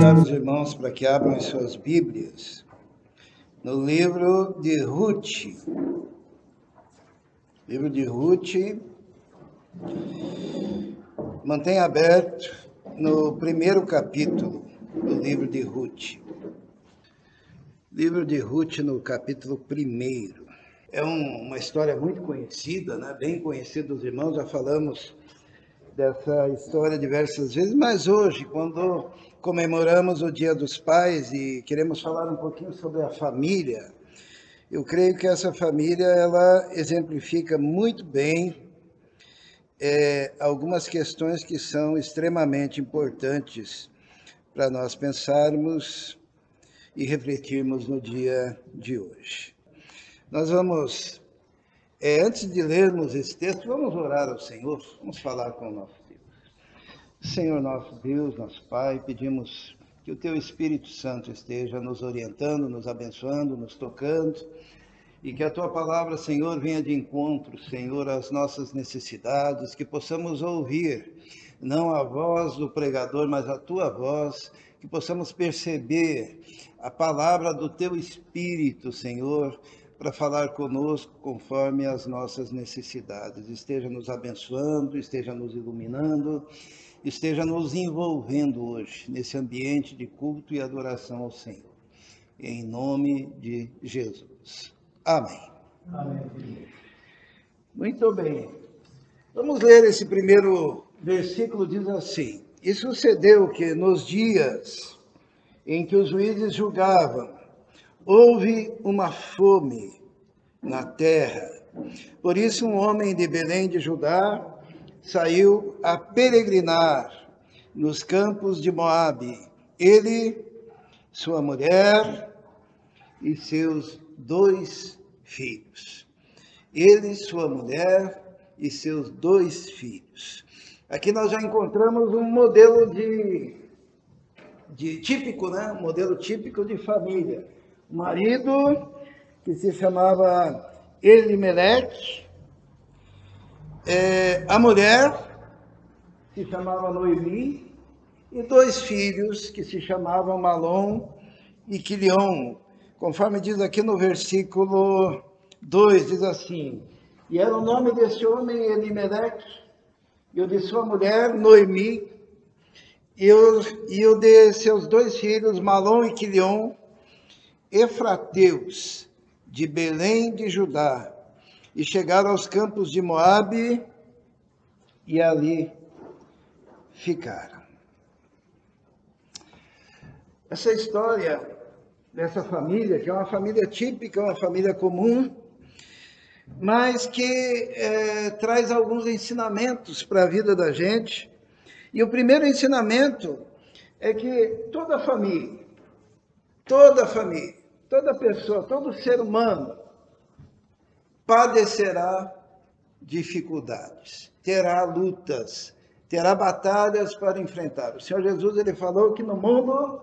convidar os irmãos para que abram as suas Bíblias no livro de Ruth. Livro de Ruth, mantenha aberto no primeiro capítulo do livro de Ruth. Livro de Ruth no capítulo 1. É uma história muito conhecida, né? Bem conhecida dos irmãos, já falamos dessa história diversas vezes, mas hoje, quando comemoramos o Dia dos Pais e queremos falar um pouquinho sobre a família, eu creio que essa família, ela exemplifica muito bem algumas questões que são extremamente importantes para nós pensarmos e refletirmos no dia de hoje. Nós vamos, antes de lermos esse texto, vamos orar ao Senhor, vamos falar com o nosso Deus. Senhor nosso Deus, nosso Pai, pedimos que o Teu Espírito Santo esteja nos orientando, nos abençoando, nos tocando, e que a Tua palavra, Senhor, venha de encontro, Senhor, às nossas necessidades, que possamos ouvir, não a voz do pregador, mas a Tua voz, que possamos perceber a palavra do Teu Espírito, Senhor, para falar conosco conforme as nossas necessidades. Esteja nos abençoando, esteja nos iluminando, esteja nos envolvendo hoje nesse ambiente de culto e adoração ao Senhor. Em nome de Jesus. Amém. Amém. Muito bem. Vamos ler esse primeiro versículo, diz assim: E sucedeu que nos dias em que os juízes julgavam, houve uma fome na terra. Por isso um homem de Belém de Judá saiu a peregrinar nos campos de Moabe, ele, sua mulher e seus 2 filhos. Ele, sua mulher e seus 2 filhos. Aqui nós já encontramos um modelo de típico, né? Um modelo típico de família. O marido, que se chamava Elimeleque, a mulher, que se chamava Noemi, e 2 filhos, que se chamavam Malom e Quilion. Conforme diz aqui no versículo 2, diz assim: E era o nome desse homem Elimeleque, e o de sua mulher Noemi, e o de seus 2 filhos, Malom e Quilion, efrateus, de Belém de Judá, e chegaram aos campos de Moabe, e ali ficaram. Essa história dessa família, que é uma família típica, uma família comum, mas que traz alguns ensinamentos para a vida da gente. E o primeiro ensinamento é que toda família, toda pessoa, todo ser humano padecerá dificuldades, terá lutas, terá batalhas para enfrentar. O Senhor Jesus, ele falou que no mundo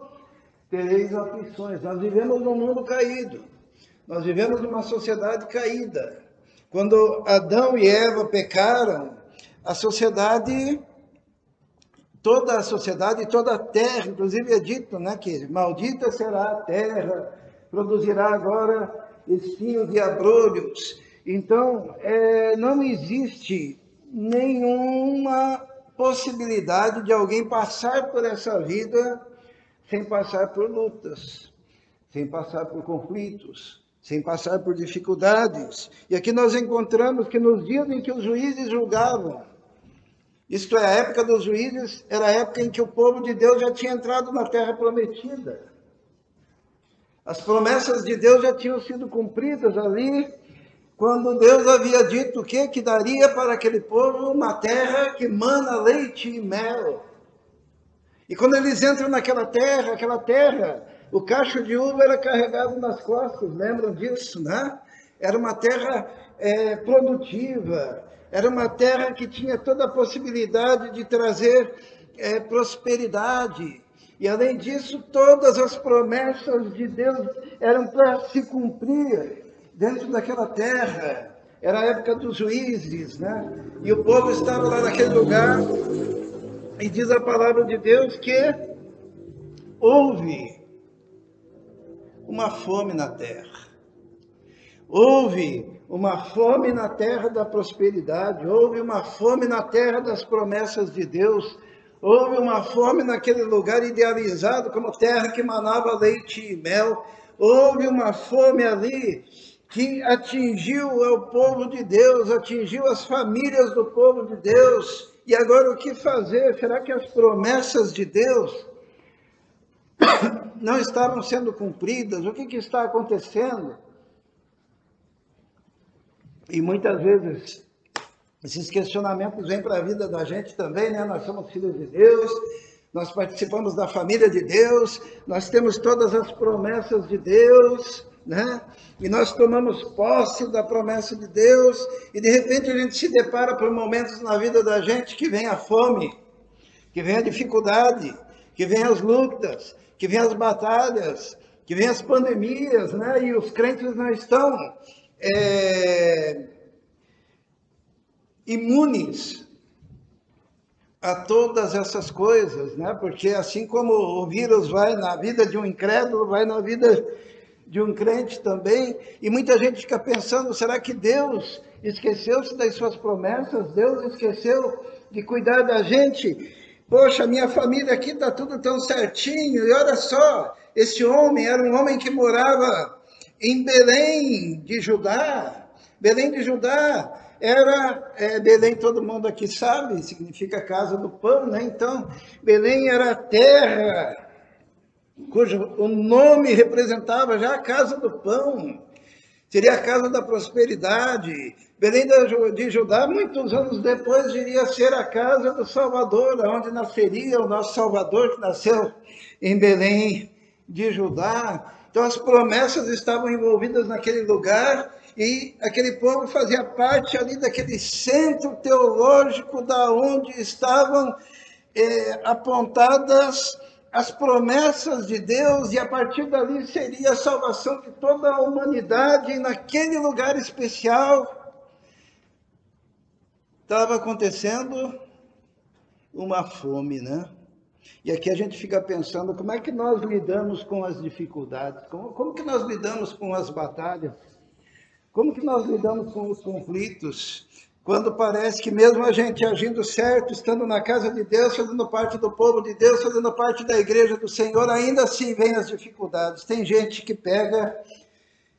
tereis aflições. Nós vivemos num mundo caído, nós vivemos numa sociedade caída. Quando Adão e Eva pecaram, toda a sociedade, toda a terra, inclusive é dito, né, que maldita será a terra, produzirá agora espinhos e abrolhos. Então, não existe nenhuma possibilidade de alguém passar por essa vida sem passar por lutas, sem passar por conflitos, sem passar por dificuldades. E aqui nós encontramos que nos dias em que os juízes julgavam, isto é, a época dos juízes era a época em que o povo de Deus já tinha entrado na terra prometida. As promessas de Deus já tinham sido cumpridas ali, quando Deus havia dito o quê? Que daria para aquele povo uma terra que mana leite e mel. E quando eles entram naquela terra, o cacho de uva era carregado nas costas, lembram disso, né? Era uma terra produtiva, era uma terra que tinha toda a possibilidade de trazer prosperidade. E além disso, todas as promessas de Deus eram para se cumprir dentro daquela terra. Era a época dos juízes, né? E o povo estava lá naquele lugar, e diz a palavra de Deus que houve uma fome na terra. Houve uma fome na terra da prosperidade, houve uma fome na terra das promessas de Deus, houve uma fome naquele lugar idealizado como terra que manava leite e mel, houve uma fome ali que atingiu o povo de Deus, atingiu as famílias do povo de Deus. E agora o que fazer? Será que as promessas de Deus não estavam sendo cumpridas? O que está acontecendo? E muitas vezes esses questionamentos vêm para a vida da gente também, né? Nós somos filhos de Deus, nós participamos da família de Deus, nós temos todas as promessas de Deus, né? E nós tomamos posse da promessa de Deus, e de repente a gente se depara por momentos na vida da gente que vem a fome, que vem a dificuldade, que vem as lutas, que vem as batalhas, que vem as pandemias, né? E os crentes não estão imunes a todas essas coisas, né? Porque assim como o vírus vai na vida de um incrédulo, vai na vida de um crente também, e muita gente fica pensando, será que Deus esqueceu-se das suas promessas? Deus esqueceu de cuidar da gente? Poxa, minha família aqui está tudo tão certinho, e olha só, esse homem era um homem que morava em Belém de Judá. Belém de Judá era, Belém todo mundo aqui sabe, significa casa do pão, né? Então, Belém era a terra cujo o nome representava já a casa do pão, seria a casa da prosperidade. Belém de Judá, muitos anos depois, iria ser a casa do Salvador, onde nasceria o nosso Salvador, que nasceu em Belém de Judá. Então as promessas estavam envolvidas naquele lugar, e aquele povo fazia parte ali daquele centro teológico da onde estavam apontadas as promessas de Deus, e a partir dali seria a salvação de toda a humanidade. E naquele lugar especial estava acontecendo uma fome, né? E aqui a gente fica pensando, como é que nós lidamos com as dificuldades? Como que nós lidamos com as batalhas? Como que nós lidamos com os conflitos? Quando parece que mesmo a gente agindo certo, estando na casa de Deus, fazendo parte do povo de Deus, fazendo parte da igreja do Senhor, ainda assim vem as dificuldades. Tem gente que pega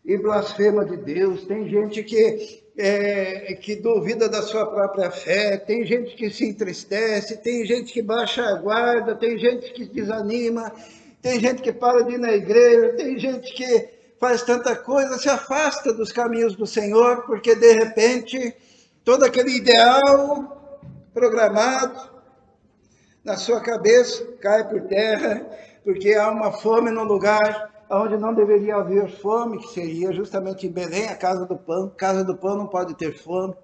e blasfema de Deus, tem gente que duvida da sua própria fé, tem gente que se entristece, tem gente que baixa a guarda, tem gente que desanima, tem gente que para de ir na igreja, tem gente que faz tanta coisa, se afasta dos caminhos do Senhor, porque de repente todo aquele ideal programado na sua cabeça cai por terra, porque há uma fome no lugar onde não deveria haver fome, que seria justamente em Belém, a casa do pão. Casa do pão não pode ter fome.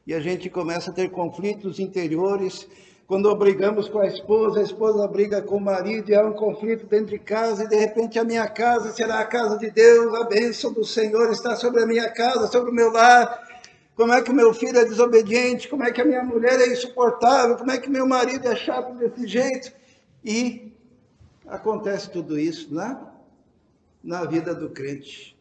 E a gente começa a ter conflitos interiores. Quando brigamos com a esposa briga com o marido, e há um conflito dentro de casa, e de repente a minha casa será a casa de Deus, a bênção do Senhor está sobre a minha casa, sobre o meu lar. Como é que o meu filho é desobediente? Como é que a minha mulher é insuportável? Como é que meu marido é chato desse jeito? E acontece tudo isso, né? Na vida do crente.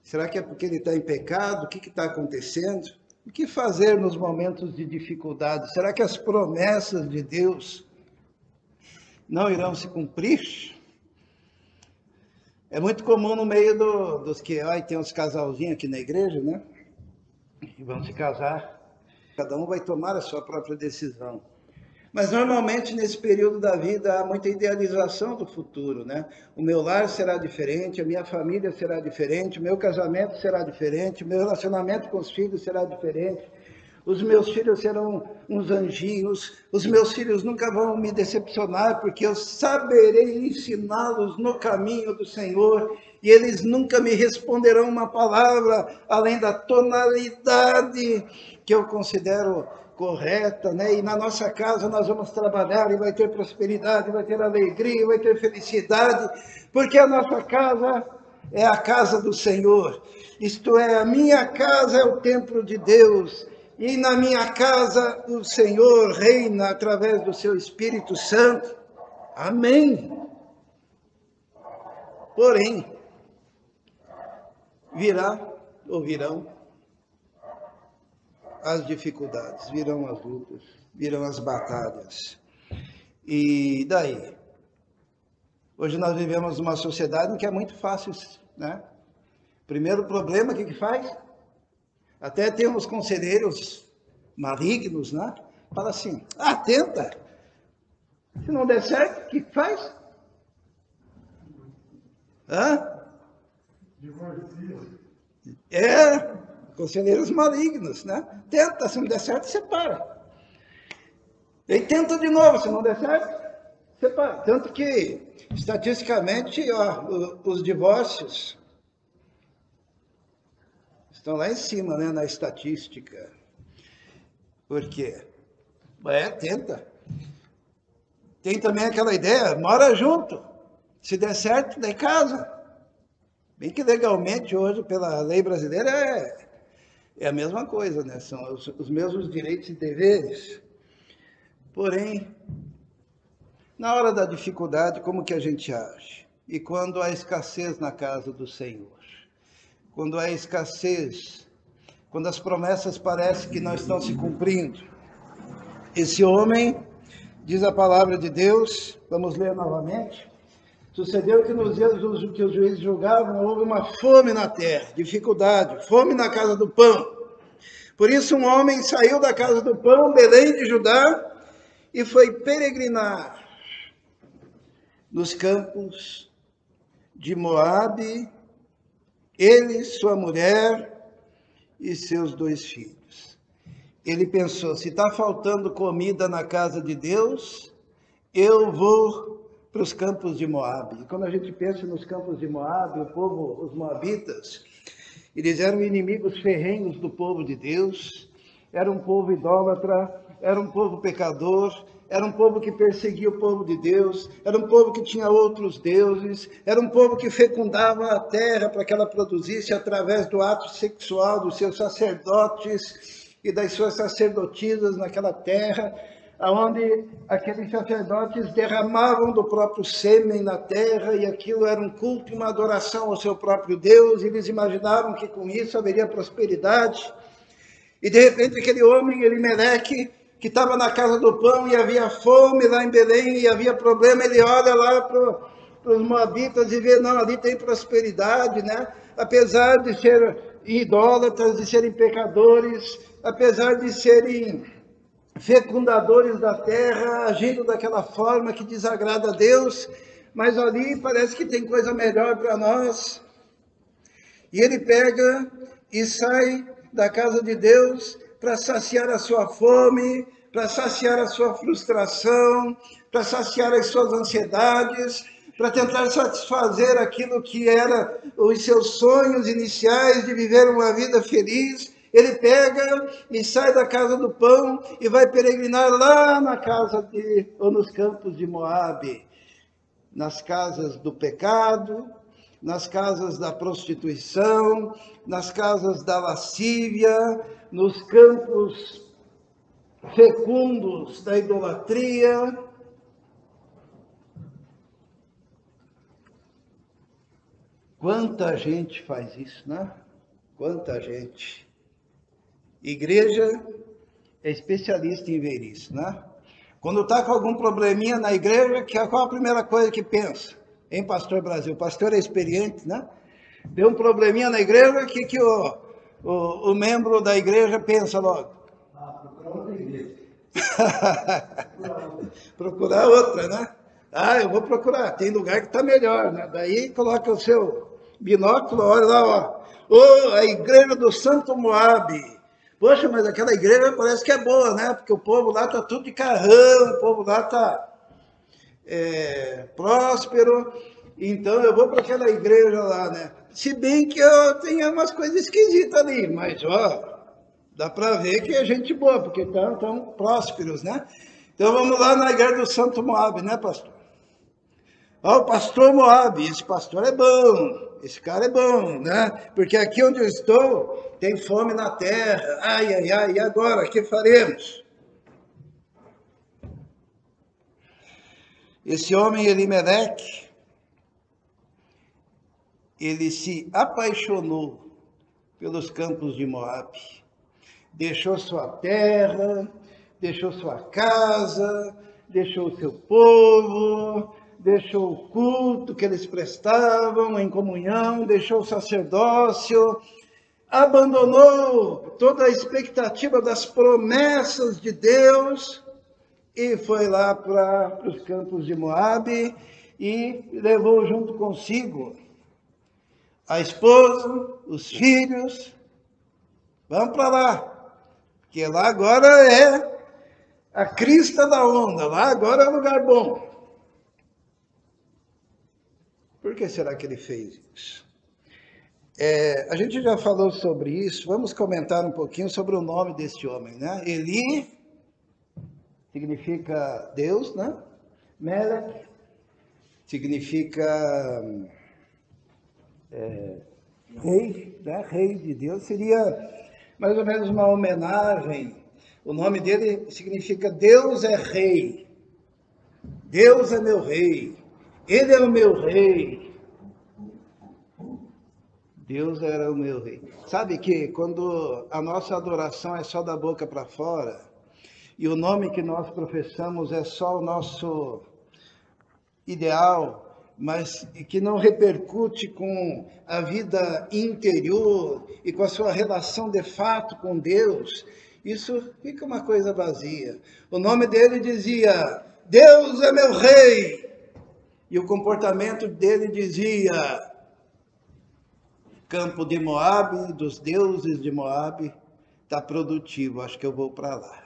Será que é porque ele está em pecado? O que está acontecendo? O que fazer nos momentos de dificuldade? Será que as promessas de Deus não irão se cumprir? É muito comum no meio dos que tem uns casalzinhos aqui na igreja, né? Que vão se casar. Cada um vai tomar a sua própria decisão. Mas normalmente nesse período da vida há muita idealização do futuro, né? O meu lar será diferente, a minha família será diferente, o meu casamento será diferente, o meu relacionamento com os filhos será diferente, os meus filhos serão uns anjinhos, os meus filhos nunca vão me decepcionar, porque eu saberei ensiná-los no caminho do Senhor, e eles nunca me responderão uma palavra além da tonalidade que eu considero correta, né? E na nossa casa nós vamos trabalhar, e vai ter prosperidade, vai ter alegria, vai ter felicidade, porque a nossa casa é a casa do Senhor. Isto é, a minha casa é o templo de Deus, e na minha casa o Senhor reina através do seu Espírito Santo. Amém. Porém, virão as dificuldades, virão as lutas, virão as batalhas. E daí? Hoje nós vivemos numa sociedade em que é muito fácil, né? Primeiro problema, o que faz? Até tem uns conselheiros malignos, né? Fala assim, tenta. Se não der certo, o que faz? Conselheiros malignos, né? Tenta, se não der certo, separa. E tenta de novo, se não der certo, separa. Tanto que, estatisticamente, os divórcios estão lá em cima, né, na estatística. Por quê? Tenta. Tem também aquela ideia, mora junto. Se der certo, daí casa. Bem que legalmente hoje, pela lei brasileira, é a mesma coisa, né? São os mesmos direitos e deveres. Porém, na hora da dificuldade, como que a gente age? E quando há escassez na casa do Senhor? Quando há escassez, quando as promessas parecem que não estão se cumprindo. Esse homem, diz a palavra de Deus, vamos ler novamente. Sucedeu que nos dias que os juízes julgavam, houve uma fome na terra, dificuldade, fome na casa do pão. Por isso um homem saiu da casa do pão, Belém de Judá, e foi peregrinar nos campos de Moabe, ele, sua mulher e seus 2 filhos. Ele pensou, se está faltando comida na casa de Deus, eu vou para os campos de Moabe. E quando a gente pensa nos campos de Moabe, o povo, os moabitas, eles eram inimigos ferrenhos do povo de Deus, era um povo idólatra, era um povo pecador, era um povo que perseguia o povo de Deus, era um povo que tinha outros deuses, era um povo que fecundava a terra para que ela produzisse através do ato sexual dos seus sacerdotes e das suas sacerdotisas naquela terra, onde aqueles sacerdotes derramavam do próprio sêmen na terra, e aquilo era um culto e uma adoração ao seu próprio Deus, e eles imaginaram que com isso haveria prosperidade. E de repente aquele homem, Elimeleque, que estava na casa do pão e havia fome lá em Belém e havia problema, ele olha lá para os moabitas e vê, não, ali tem prosperidade, né? Apesar de serem idólatras, de serem pecadores, apesar de serem fecundadores da terra, agindo daquela forma que desagrada a Deus, mas ali parece que tem coisa melhor para nós. E ele pega e sai da casa de Deus para saciar a sua fome, para saciar a sua frustração, para saciar as suas ansiedades, para tentar satisfazer aquilo que era os seus sonhos iniciais de viver uma vida feliz. Ele pega e sai da casa do pão e vai peregrinar lá na casa ou nos campos de Moabe, nas casas do pecado, nas casas da prostituição, nas casas da lascívia, nos campos fecundos da idolatria. Quanta gente faz isso, né? Quanta gente. Igreja é especialista em ver isso, né? Quando está com algum probleminha na igreja, qual a primeira coisa que pensa? Hein, pastor Brasil? O pastor é experiente, né? Deu um probleminha na igreja, o que o membro da igreja pensa logo? Procurar outra igreja. Procurar outra, né? Eu vou procurar, tem lugar que está melhor, né? Daí coloca o seu binóculo, olha lá, ó. A igreja do Santo Moabe. Poxa, mas aquela igreja parece que é boa, né? Porque o povo lá está tudo de carrão, o povo lá está próspero, então eu vou para aquela igreja lá, né? Se bem que eu tenho umas coisas esquisitas ali, mas, dá para ver que é gente boa, porque estão tão prósperos, né? Então vamos lá na igreja do Santo Moabe, né, pastor? O pastor Moabe, esse pastor é bom, esse cara é bom, né? Porque aqui onde eu estou, tem fome na terra, ai, e agora, o que faremos? Esse homem Elimeleque, ele se apaixonou pelos campos de Moabe. Deixou sua terra, deixou sua casa, deixou seu povo, deixou o culto que eles prestavam em comunhão, deixou o sacerdócio, abandonou toda a expectativa das promessas de Deus e foi lá para os campos de Moabe e levou junto consigo a esposa, os filhos. Vamos para lá, porque lá agora é a crista da onda, lá agora é um lugar bom. Por que será que ele fez isso? A gente já falou sobre isso, vamos comentar um pouquinho sobre o nome deste homem, né? Eli significa Deus, né? Melech significa rei, né? Rei de Deus, seria mais ou menos uma homenagem. O nome dele significa Deus é rei, Deus é meu rei, ele é o meu rei. Deus era o meu rei. Sabe que quando a nossa adoração é só da boca para fora, e o nome que nós professamos é só o nosso ideal, mas que não repercute com a vida interior e com a sua relação de fato com Deus, isso fica uma coisa vazia. O nome dele dizia, Deus é meu rei, e o comportamento dele dizia, campo de Moabe, dos deuses de Moabe, está produtivo, acho que eu vou para lá.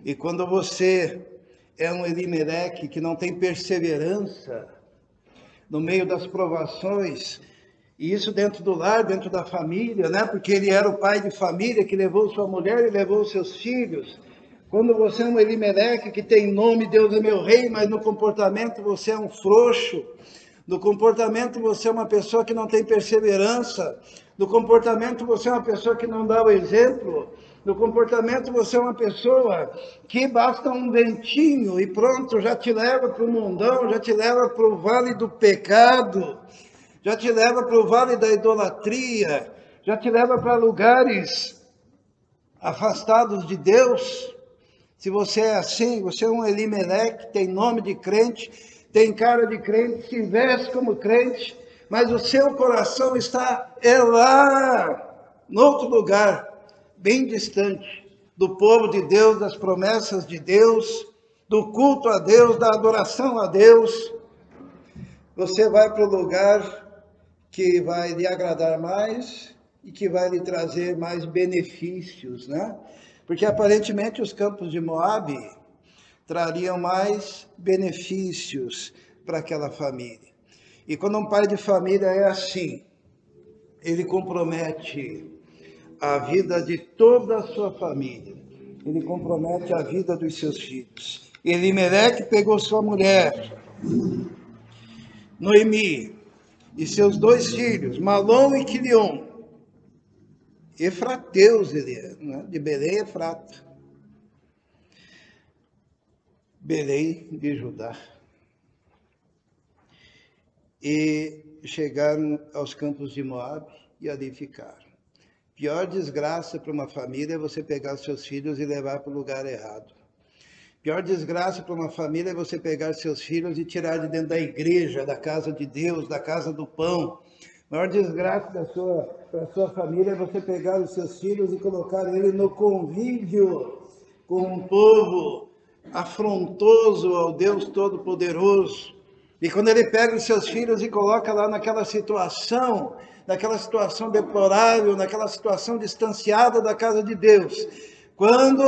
E quando você é um Elimeleque que não tem perseverança no meio das provações, e isso dentro do lar, dentro da família, né? Porque ele era o pai de família que levou sua mulher e levou seus filhos. Quando você é um Elimeleque que tem nome, Deus é meu rei, mas no comportamento você é um frouxo, no comportamento você é uma pessoa que não tem perseverança, no comportamento você é uma pessoa que não dá o exemplo, no comportamento você é uma pessoa que basta um ventinho e pronto, já te leva para o mundão, já te leva para o vale do pecado, já te leva para o vale da idolatria, já te leva para lugares afastados de Deus. Se você é assim, você é um Elimeleque, tem nome de crente, tem cara de crente, se veste como crente, mas o seu coração está lá, no outro lugar, bem distante do povo de Deus, das promessas de Deus, do culto a Deus, da adoração a Deus. Você vai para o lugar que vai lhe agradar mais e que vai lhe trazer mais benefícios, né? Porque aparentemente os campos de Moabe trariam mais benefícios para aquela família. E quando um pai de família é assim, ele compromete a vida de toda a sua família. Ele compromete a vida dos seus filhos. Elimeleque pegou sua mulher, Noemi, e seus 2 filhos, Malom e Quilion. Efrateus ele é, né? De Belém, Efrata. Belém de Judá. E chegaram aos campos de Moabe e ali ficaram. Pior desgraça para uma família é você pegar os seus filhos e levar para o lugar errado. Pior desgraça para uma família é você pegar seus filhos e tirar de dentro da igreja, da casa de Deus, da casa do pão. A maior desgraça para a sua família é você pegar os seus filhos e colocar ele no convívio com um povo afrontoso ao Deus Todo-Poderoso. E quando ele pega os seus filhos e coloca lá naquela situação deplorável, naquela situação distanciada da casa de Deus, quando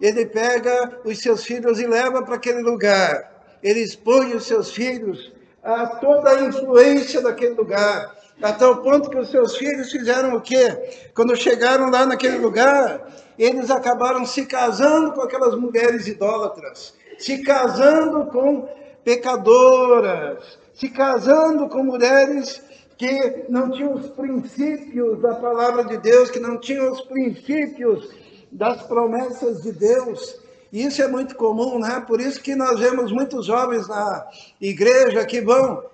ele pega os seus filhos e leva para aquele lugar, ele expõe os seus filhos a toda a influência daquele lugar, a tal ponto que os seus filhos fizeram o quê? Quando chegaram lá naquele lugar, eles acabaram se casando com aquelas mulheres idólatras, se casando com pecadoras, se casando com mulheres que não tinham os princípios da palavra de Deus, que não tinham os princípios das promessas de Deus. E isso é muito comum, né? Por isso que nós vemos muitos jovens na igreja que vão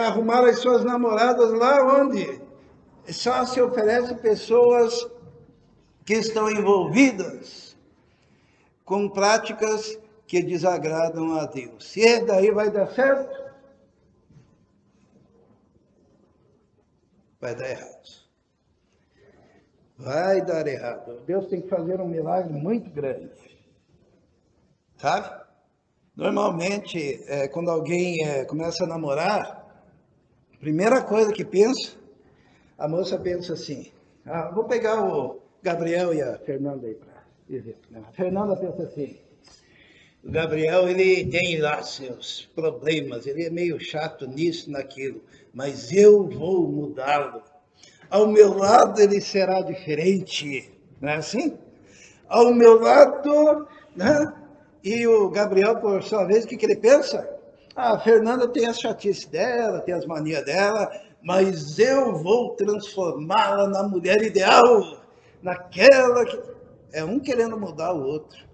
arrumar as suas namoradas lá onde só se oferece pessoas que estão envolvidas com práticas que desagradam a Deus. Se daí vai dar certo, vai dar errado. Vai dar errado. Deus tem que fazer um milagre muito grande. Sabe? Normalmente, quando alguém começa a namorar, a primeira coisa que pensa, a moça pensa assim, vou pegar o Gabriel e a Fernanda aí para dizer. A Fernanda pensa assim, o Gabriel, ele tem lá seus problemas, ele é meio chato nisso, naquilo, mas eu vou mudá-lo. Ao meu lado ele será diferente, não é assim? Ao meu lado, né? E o Gabriel, por sua vez, o que ele pensa? A Fernanda tem as chatices dela, tem as manias dela, mas eu vou transformá-la na mulher ideal, naquela que... É um querendo mudar o outro.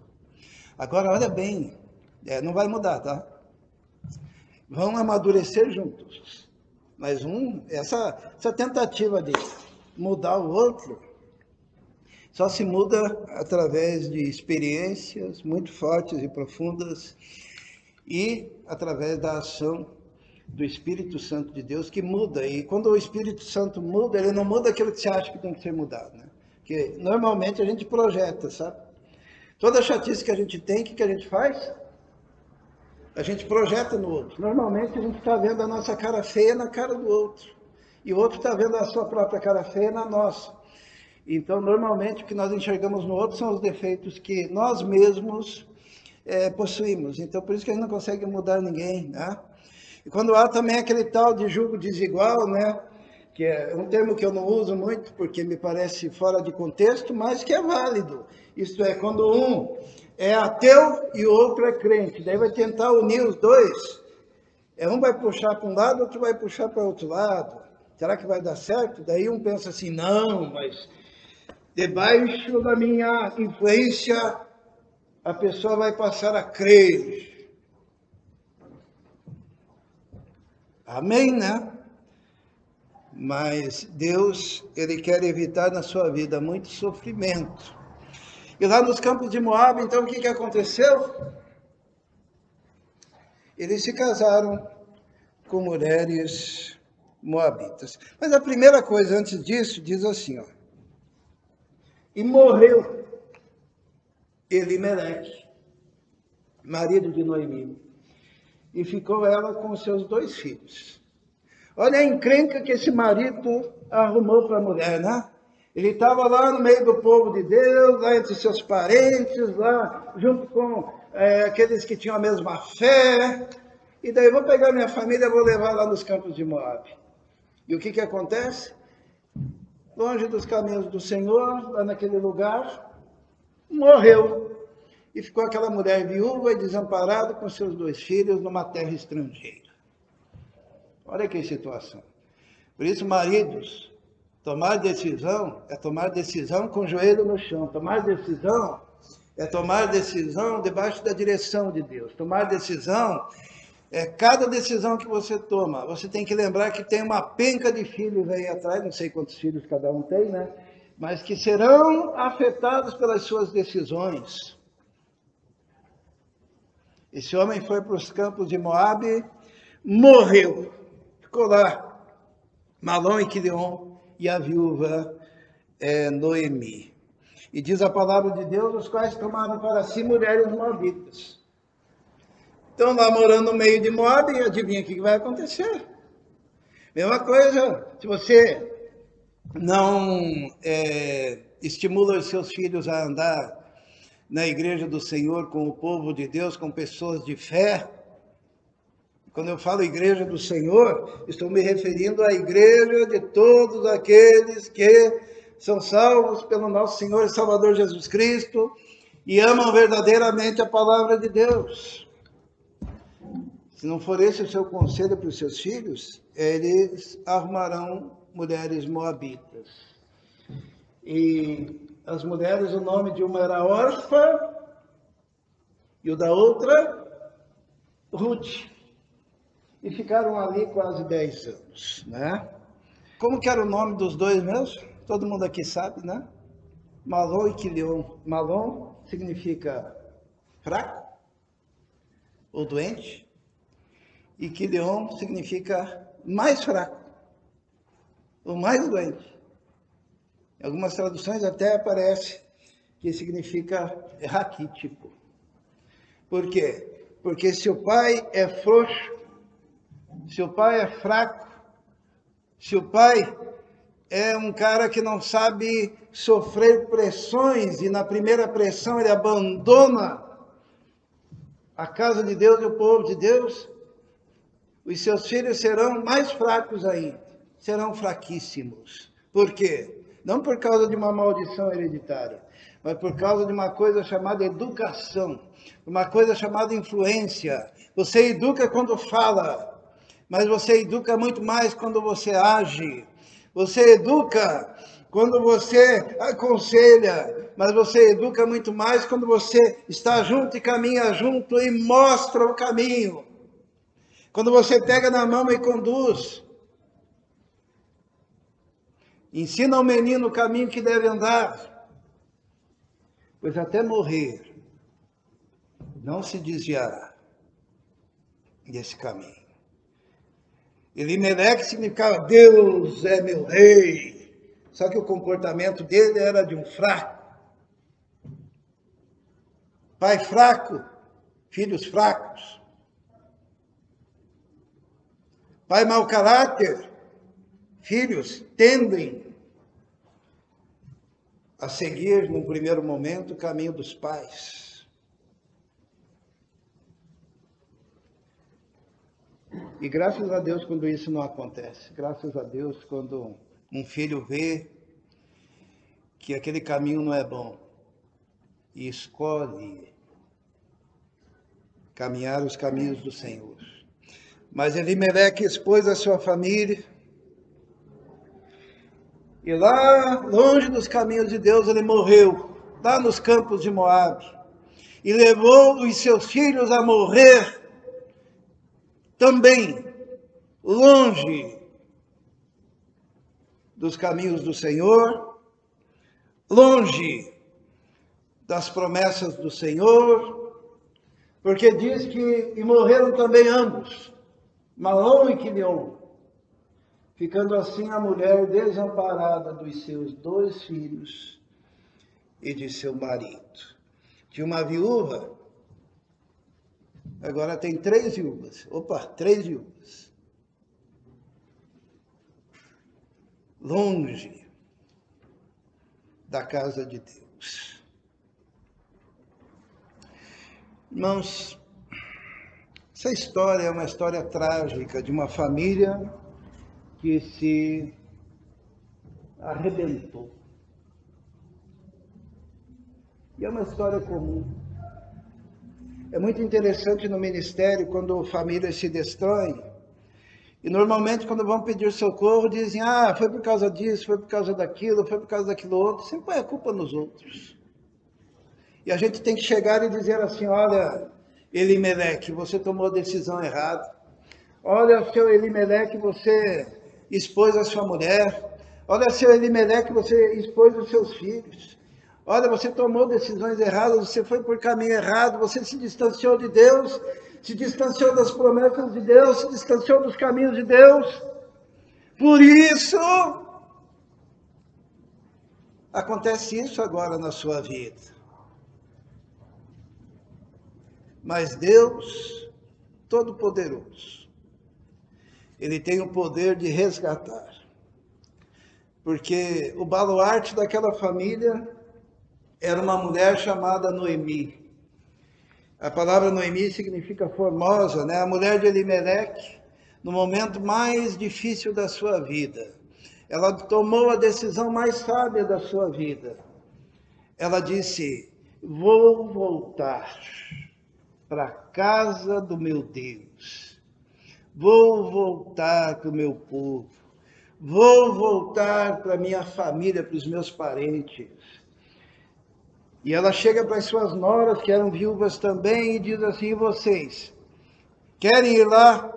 Agora, olha bem, não vai mudar, tá? Vão amadurecer juntos. Mas essa tentativa de mudar o outro só se muda através de experiências muito fortes e profundas e através da ação do Espírito Santo de Deus que muda. E quando o Espírito Santo muda, ele não muda aquilo que você acha que tem que ser mudado, né? Porque normalmente a gente projeta, sabe? Toda a chatice que a gente tem, o que a gente faz? A gente projeta no outro. Normalmente a gente está vendo a nossa cara feia na cara do outro. E o outro está vendo a sua própria cara feia na nossa. Então, normalmente, o que nós enxergamos no outro são os defeitos que nós mesmos possuímos. Então, por isso que a gente não consegue mudar ninguém, né? E quando há também aquele tal de julgo desigual, né? Que é um termo que eu não uso muito, porque me parece fora de contexto, mas que é válido. Isto é, quando um é ateu e o outro é crente. Daí vai tentar unir os dois. Um vai puxar para um lado, outro vai puxar para o outro lado. Será que vai dar certo? Daí um pensa assim, não, mas debaixo da minha influência, a pessoa vai passar a crer. Amém, né? Mas Deus, Ele quer evitar na sua vida muito sofrimento. E lá nos campos de Moab, então, o que aconteceu? Eles se casaram com mulheres moabitas. Mas a primeira coisa antes disso, diz assim, ó. E morreu Elimeleque, marido de Noemi, e ficou ela com seus 2 filhos. Olha a encrenca que esse marido arrumou para a mulher, né? Ele estava lá no meio do povo de Deus, lá entre seus parentes, lá junto com aqueles que tinham a mesma fé. E daí vou pegar minha família e vou levar lá nos campos de Moab. E o que acontece? Longe dos caminhos do Senhor, lá naquele lugar, morreu. E ficou aquela mulher viúva e desamparada com seus 2 filhos numa terra estrangeira. Olha que situação. Por isso, maridos, tomar decisão é tomar decisão com o joelho no chão. Tomar decisão é tomar decisão debaixo da direção de Deus. Tomar decisão cada decisão que você toma, você tem que lembrar que tem uma penca de filhos aí atrás, não sei quantos filhos cada um tem, né? Mas que serão afetados pelas suas decisões. Esse homem foi para os campos de Moabe, morreu, ficou lá, Malom e Quilion e a viúva Noemi. E diz a palavra de Deus, os quais tomaram para si mulheres moabitas. Estão lá morando no meio de Moab e adivinha o que vai acontecer? Mesma coisa, se você não estimula os seus filhos a andar na igreja do Senhor com o povo de Deus, com pessoas de fé. Quando eu falo igreja do Senhor, estou me referindo à igreja de todos aqueles que são salvos pelo nosso Senhor e Salvador Jesus Cristo e amam verdadeiramente a palavra de Deus. Se não for esse o seu conselho para os seus filhos, eles arrumarão mulheres moabitas. E as mulheres, o nome de uma era Orfa e o da outra, Ruth. E ficaram ali quase 10 anos, né? Como que era o nome dos dois mesmo? Todo mundo aqui sabe, né? Malom e Quilion. Malom significa fraco ou doente, e Quilion significa mais fraco, ou mais doente. Em algumas traduções até aparece que significa raquítico. Por quê? Porque se o pai é frouxo, se o pai é fraco, se o pai é um cara que não sabe sofrer pressões e na primeira pressão ele abandona a casa de Deus e o povo de Deus, os seus filhos serão mais fracos ainda, serão fraquíssimos. Por quê? Não por causa de uma maldição hereditária, mas por causa de uma coisa chamada educação, uma coisa chamada influência. Você educa quando fala, mas você educa muito mais quando você age. Você educa quando você aconselha, mas você educa muito mais quando você está junto e caminha junto e mostra o caminho. Quando você pega na mão e conduz, ensina ao menino o caminho que deve andar, pois até morrer não se desviará desse caminho. Elimeleque significava Deus é meu rei, só que o comportamento dele era de um fraco. Pai fraco, filhos fracos. Pai mau caráter, filhos tendem a seguir, no primeiro momento, o caminho dos pais. E graças a Deus quando isso não acontece. Graças a Deus quando um filho vê que aquele caminho não é bom e escolhe caminhar os caminhos do Senhor. Mas Elimeleque expôs a sua família e lá, longe dos caminhos de Deus, ele morreu, lá nos campos de Moabe. E levou os seus filhos a morrer também, longe dos caminhos do Senhor, longe das promessas do Senhor, porque diz que e morreram também ambos, Malom e Quilion, ficando assim a mulher desamparada dos seus 2 filhos e de seu marido. Tinha uma viúva, agora tem 3 viúvas. Opa, 3 viúvas. Longe da casa de Deus. Irmãos, essa história é uma história trágica de uma família que se arrebentou. E é uma história comum. É muito interessante no ministério quando famílias se destroem. E normalmente quando vão pedir socorro dizem, foi por causa disso, foi por causa daquilo, foi por causa daquilo outro. Sempre põe a culpa nos outros. E a gente tem que chegar e dizer assim, olha, Elimeleque, você tomou a decisão errada. Olha, seu Elimeleque, você expôs a sua mulher. Olha, seu Elimeleque, você expôs os seus filhos. Olha, você tomou decisões erradas, você foi por caminho errado, você se distanciou de Deus, se distanciou das promessas de Deus, se distanciou dos caminhos de Deus. Por isso, acontece isso agora na sua vida. Mas Deus, Todo-Poderoso, Ele tem o poder de resgatar. Porque o baluarte daquela família era uma mulher chamada Noemi. A palavra Noemi significa formosa, né? A mulher de Elimeleque, no momento mais difícil da sua vida. Ela tomou a decisão mais sábia da sua vida. Ela disse, vou voltar para a casa do meu Deus. Vou voltar para o meu povo. Vou voltar para a minha família, para os meus parentes. E ela chega para as suas noras, que eram viúvas também, e diz assim: e vocês querem ir lá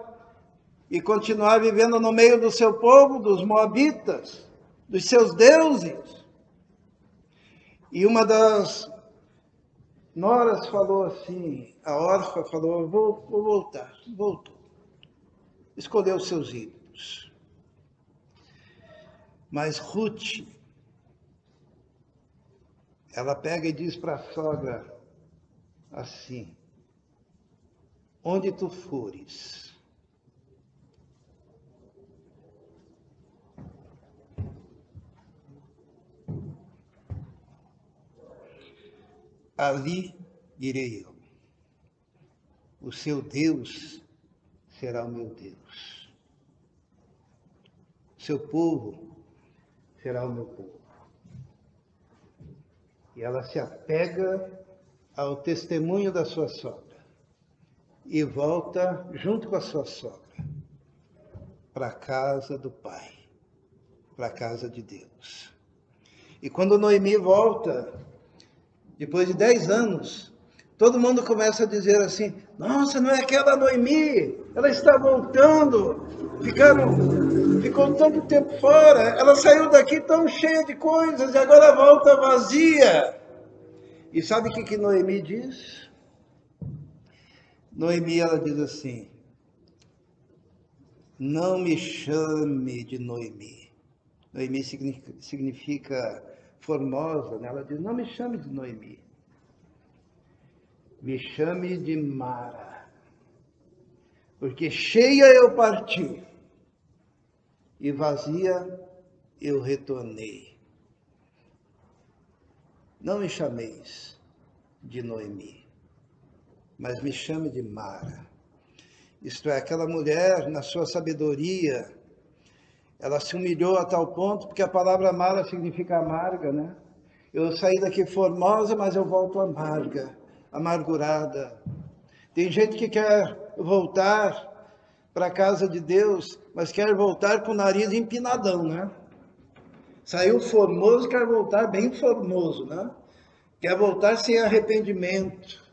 e continuar vivendo no meio do seu povo, dos moabitas, dos seus deuses? E uma das noras falou assim, a órfã falou: eu vou voltar. Voltou. Escolheu os seus ídolos. Mas Ruth, ela pega e diz para a sogra assim: onde tu fores, ali irei eu. O seu Deus será o meu Deus. O seu povo será o meu povo. E ela se apega ao testemunho da sua sogra e volta junto com a sua sogra para a casa do Pai, para a casa de Deus. E quando Noemi volta, depois de 10 anos, todo mundo começa a dizer assim: nossa, não é aquela Noemi, ela está voltando, ficou tanto tempo fora, ela saiu daqui tão cheia de coisas e agora volta vazia. E sabe o que Noemi diz? Noemi, ela diz assim: não me chame de Noemi. Noemi significa formosa, né? Ela diz: não me chame de Noemi. Me chame de Mara, porque cheia eu parti e vazia eu retornei. Não me chameis de Noemi, mas me chame de Mara. Isto é, aquela mulher, na sua sabedoria, ela se humilhou a tal ponto, porque a palavra Mara significa amarga, né? Eu saí daqui formosa, mas eu volto amarga, amargurada. Tem gente que quer voltar para a casa de Deus, mas quer voltar com o nariz empinadão, né? Saiu formoso, quer voltar bem formoso, né? Quer voltar sem arrependimento.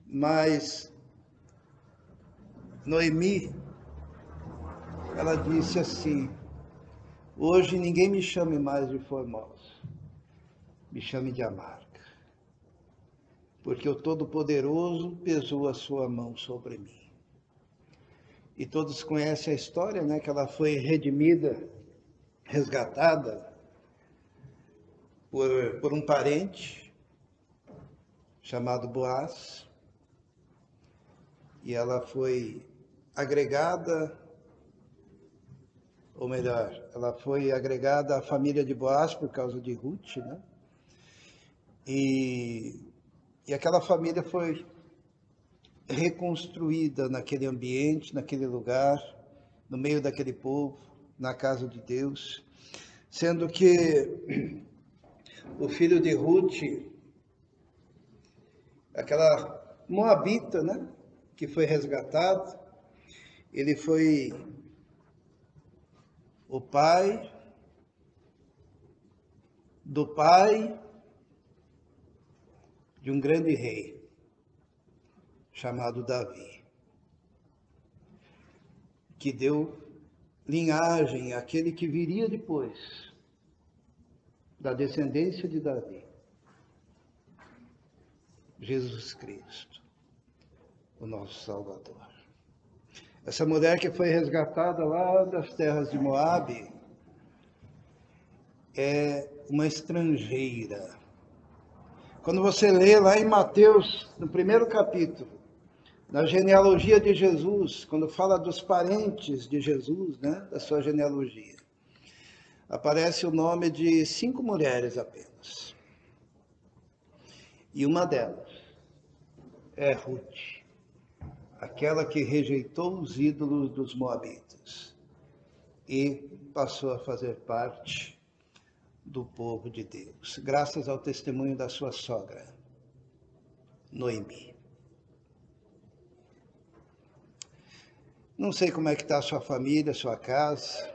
Mas Noemi, ela disse assim: hoje ninguém me chame mais de formosa, me chame de amarga, porque o Todo-Poderoso pesou a sua mão sobre mim. E todos conhecem a história, né? Que ela foi redimida, resgatada por um parente chamado Boaz, e ela foi agregada, ou melhor, ela foi agregada à família de Boaz por causa de Ruth, né? E aquela família foi reconstruída naquele ambiente, naquele lugar, no meio daquele povo, na casa de Deus, sendo que o filho de Ruth, aquela moabita, né, que foi resgatado, ele foi o pai do pai de um grande rei chamado Davi, que deu linhagem àquele que viria depois, da descendência de Davi, Jesus Cristo, o nosso Salvador. Essa mulher que foi resgatada lá das terras de Moabe é uma estrangeira. Quando você lê lá em Mateus, no primeiro capítulo, na genealogia de Jesus, quando fala dos parentes de Jesus, né, da sua genealogia, aparece o nome de 5 mulheres apenas. E uma delas é Ruth, aquela que rejeitou os ídolos dos moabitas e passou a fazer parte do povo de Deus, graças ao testemunho da sua sogra, Noemi. Não sei como é que está a sua família, a sua casa,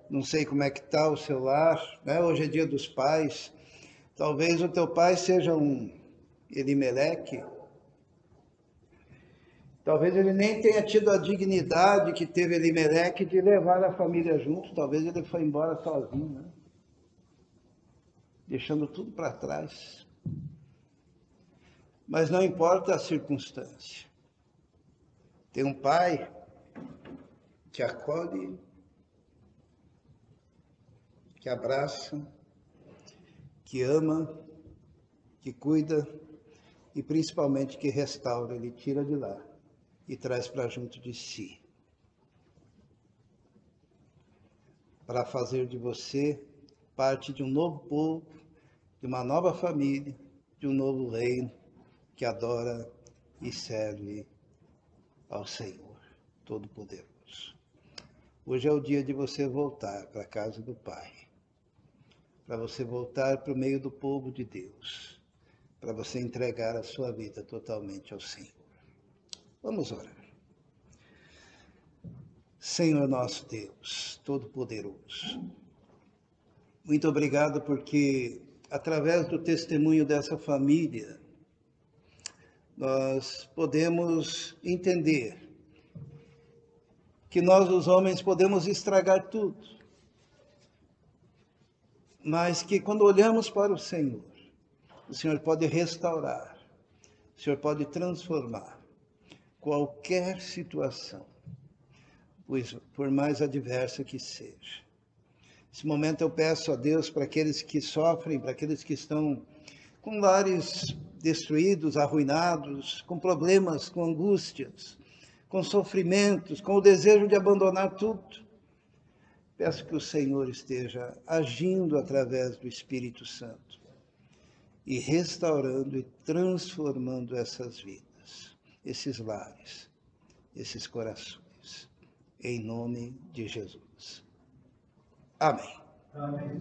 não sei como é que está o seu lar, né? Hoje é dia dos pais, Talvez o teu pai seja um Elimeleque. Talvez ele nem tenha tido a dignidade que teve Elimeleque de levar a família junto. Talvez ele foi embora sozinho, né? Deixando tudo para trás. Mas não importa a circunstância. Tem um pai que acolhe, que abraça, que ama, que cuida e principalmente que restaura. Ele tira de lá e traz para junto de si, para fazer de você parte de um novo povo, de uma nova família, de um novo reino que adora e serve ao Senhor Todo-Poderoso. Hoje é o dia de você voltar para a casa do Pai, para você voltar para o meio do povo de Deus, para você entregar a sua vida totalmente ao Senhor. Vamos orar. Senhor nosso Deus, Todo-Poderoso, muito obrigado porque, através do testemunho dessa família, nós podemos entender que nós, os homens, podemos estragar tudo, mas que quando olhamos para o Senhor pode restaurar, o Senhor pode transformar qualquer situação, pois por mais adversa que seja. Nesse momento eu peço a Deus para aqueles que sofrem, para aqueles que estão com lares destruídos, arruinados, com problemas, com angústias, com sofrimentos, com o desejo de abandonar tudo. Peço que o Senhor esteja agindo através do Espírito Santo e restaurando e transformando essas vidas, esses lares, esses corações, em nome de Jesus. Amém. Amém.